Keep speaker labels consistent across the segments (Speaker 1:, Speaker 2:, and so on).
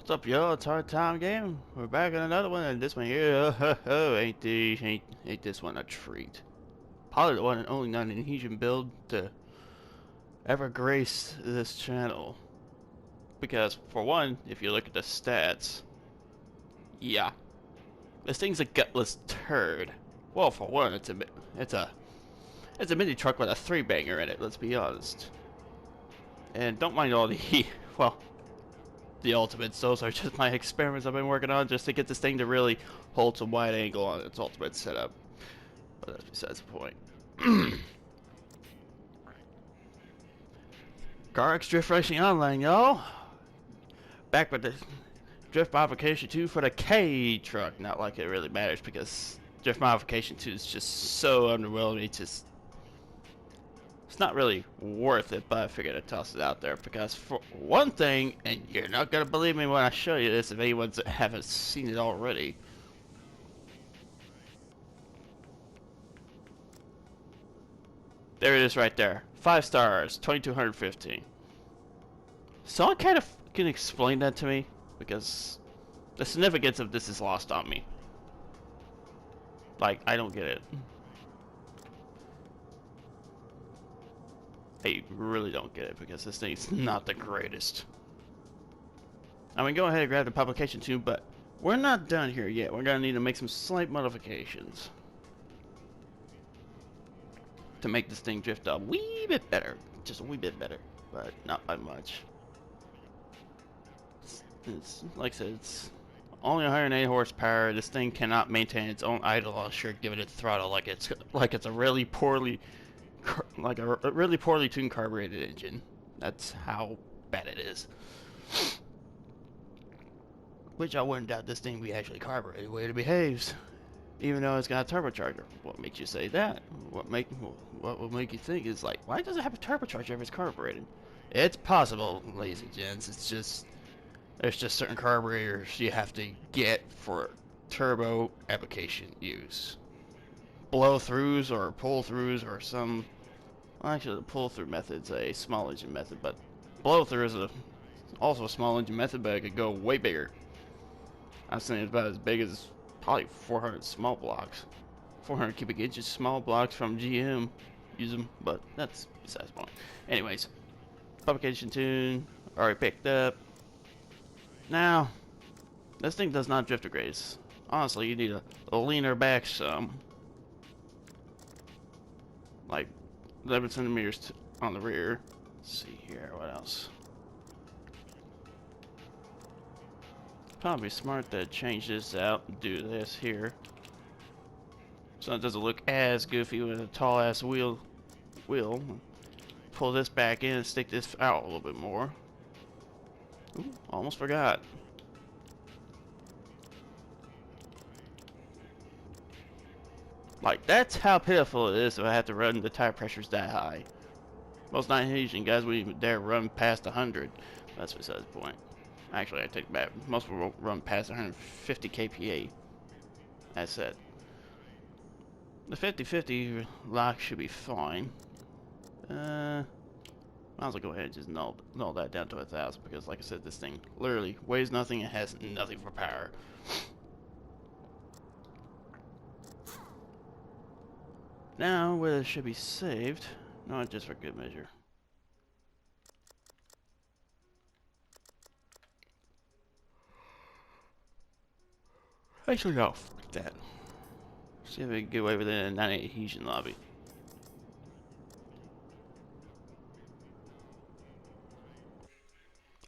Speaker 1: What's up, y'all? It's Hard Time Game. We're back on another one, and this one here, ain't this one a treat? Probably the one and only non-adhesion build to ever grace this channel. Because for one, if you look at the stats, yeah, this thing's a gutless turd. Well, for one, it's a mini truck with a three banger in it. Let's be honest. And don't mind all the well. The ultimates. Those are just my experiments I've been working on just to get this thing to really hold some wide angle on its ultimate setup. But that's besides the point. Carx Drift Racing Online, y'all. Back with the Drift Modification 2 for the Kei Truck. Not like it really matters because Drift Modification 2 is just so underwhelming. It's not really worth it, but I figured I'd toss it out there because for one thing, and you're not gonna believe me when I show you this if anyone's haven't seen it already. There it is right there. 5 stars, 2215. Someone kind of can explain that to me because the significance of this is lost on me. Like, I don't get it. I really don't get it because this thing's not the greatest. I mean, go ahead and grab the publication too, but we're not done here yet. We're gonna need to make some slight modifications to make this thing drift a wee bit better. Just a wee bit better, but not by much. It's like I said, it's only 108 horsepower. This thing cannot maintain its own idle unless you're giving it the throttle like it's a really poorly tuned carbureted engine. That's how bad it is. Which I wouldn't doubt this thing be actually carbureted the way it behaves, even though it's got a turbocharger. What makes you say that? What will make you think is like, why does it have a turbocharger if it's carbureted? It's possible, ladies and gents. It's just there's just certain carburetors you have to get for turbo application use. Blow-throughs or pull-throughs or some. Well, actually, the pull-through method's a small engine method, but blow-through is also a small engine method, but it could go way bigger. I'm saying it's about as big as probably 400 small blocks. 400 cubic inches small blocks from GM. Use them, but that's besides the point. Anyways, publication tune already picked up. Now, this thing does not drift a grace. Honestly, you need a leaner back some. Like 11 centimeters on the rear. Let's see here, what else? Probably smart to change this out and do this here, so it doesn't look as goofy with a tall ass wheel. Pull this back in and stick this out a little bit more. Ooh, almost forgot. Like, that's how pitiful it is if I have to run the tire pressures that high. Most non-Asian guys wouldn't even dare run past 100. That's besides the point. Actually, I take it back. Most will run past 150 kPa. That's it. The 50-50 lock should be fine. Might as well go ahead and just null that down to 1,000 because, like I said, this thing literally weighs nothing and has nothing for power. Now, where it should be saved, not just for good measure. Actually, no, fuck that. See if we can get away with it in a non-adhesion lobby.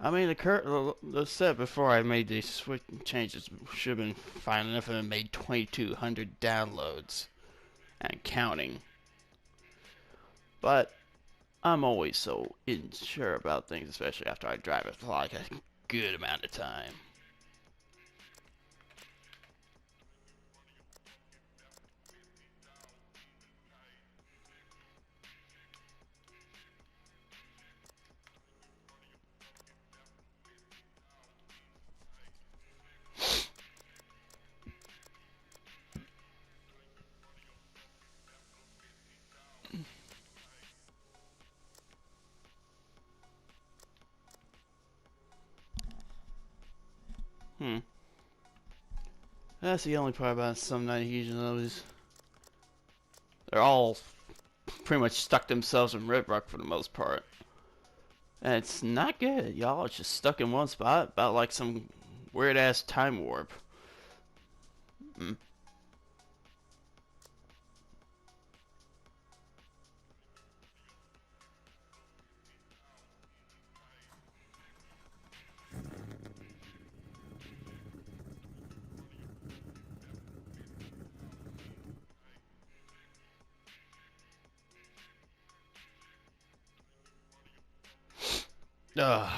Speaker 1: I mean, the set before I made these switch changes should have been fine enough if it made 2,200 downloads and counting. But I'm always so unsure about things, especially after I drive it for like a good amount of time. Hmm. That's the only part about some night adhesion though is they're all pretty much stuck themselves in red rock for the most part. And it's not good. Y'all are just stuck in one spot about like some weird ass time warp. Mm. Ugh.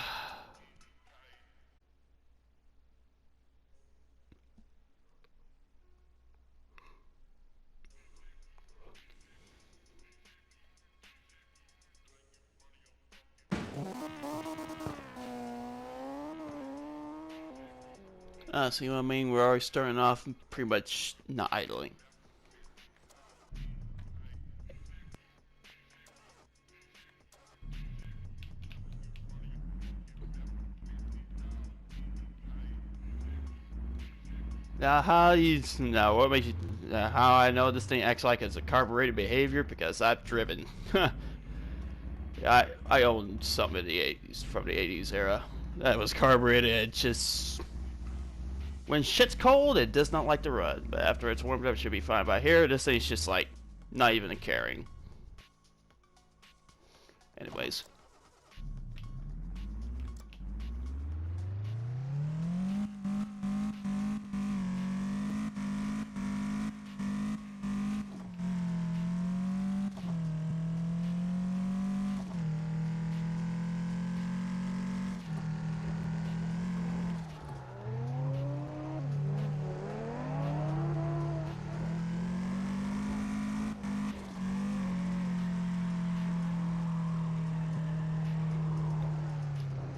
Speaker 1: See what I mean? We're already starting off pretty much not idling. Now, what makes you, how I know this thing acts like it's a carbureted behavior? Because I've driven. I owned something in the 80s, from the 80s era. That was carbureted, it just, when shit's cold, it does not like to run. But after it's warmed up, it should be fine. But here, this thing's just like, not even a caring. Anyways.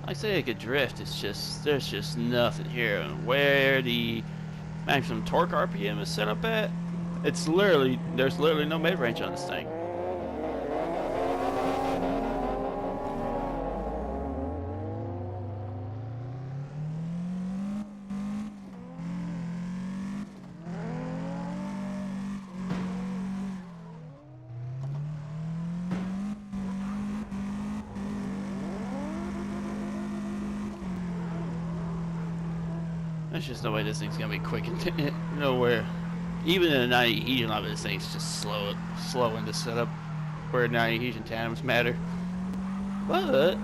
Speaker 1: I say it could drift, it's just, there's just nothing here. And where the maximum torque RPM is set up at, it's literally, there's literally no mid-range on this thing. There's just no way this thing's gonna be quick and nowhere. Even in a 90 adhesion level, this thing's just slow in the setup where 90 adhesion tandems matter. But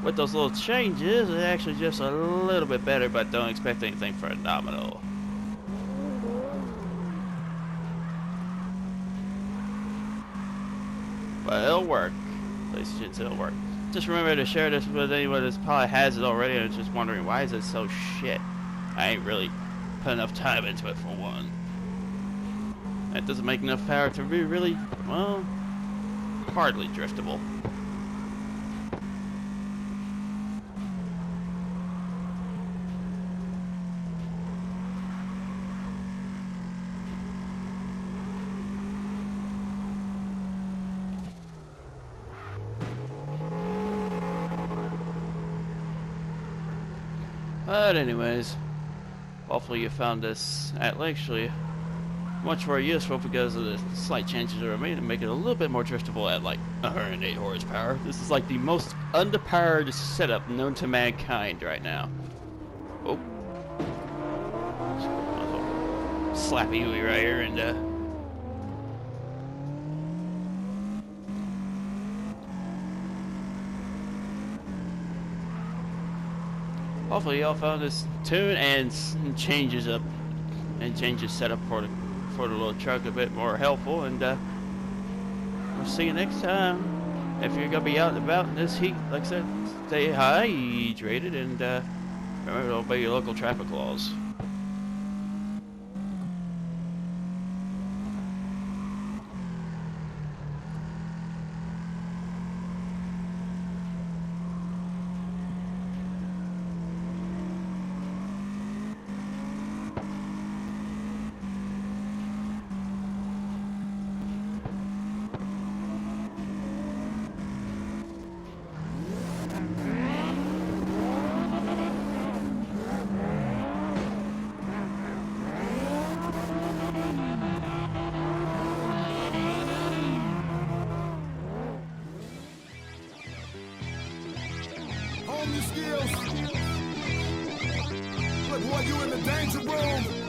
Speaker 1: with those little changes, it's actually just a little bit better, but don't expect anything phenomenal. But it'll work. At least it'll work. Just remember to share this with anyone that probably has it already and is just wondering why is it so shit. I ain't really put enough time into it for one. That doesn't make enough power to be really, well, hardly driftable. But anyways, hopefully you found this actually much more useful because of the slight changes that were made to make it a little bit more driftable at like 108 horsepower. This is like the most underpowered setup known to mankind right now. Oh. Slappy Huey right here and hopefully y'all found this tune and changes up and changes setup for the little truck a bit more helpful, and we'll see you next time. If you're gonna be out and about in this heat, like I said, stay hydrated and remember to obey your local traffic laws.
Speaker 2: hone your skills. Look, boy, you in the danger room.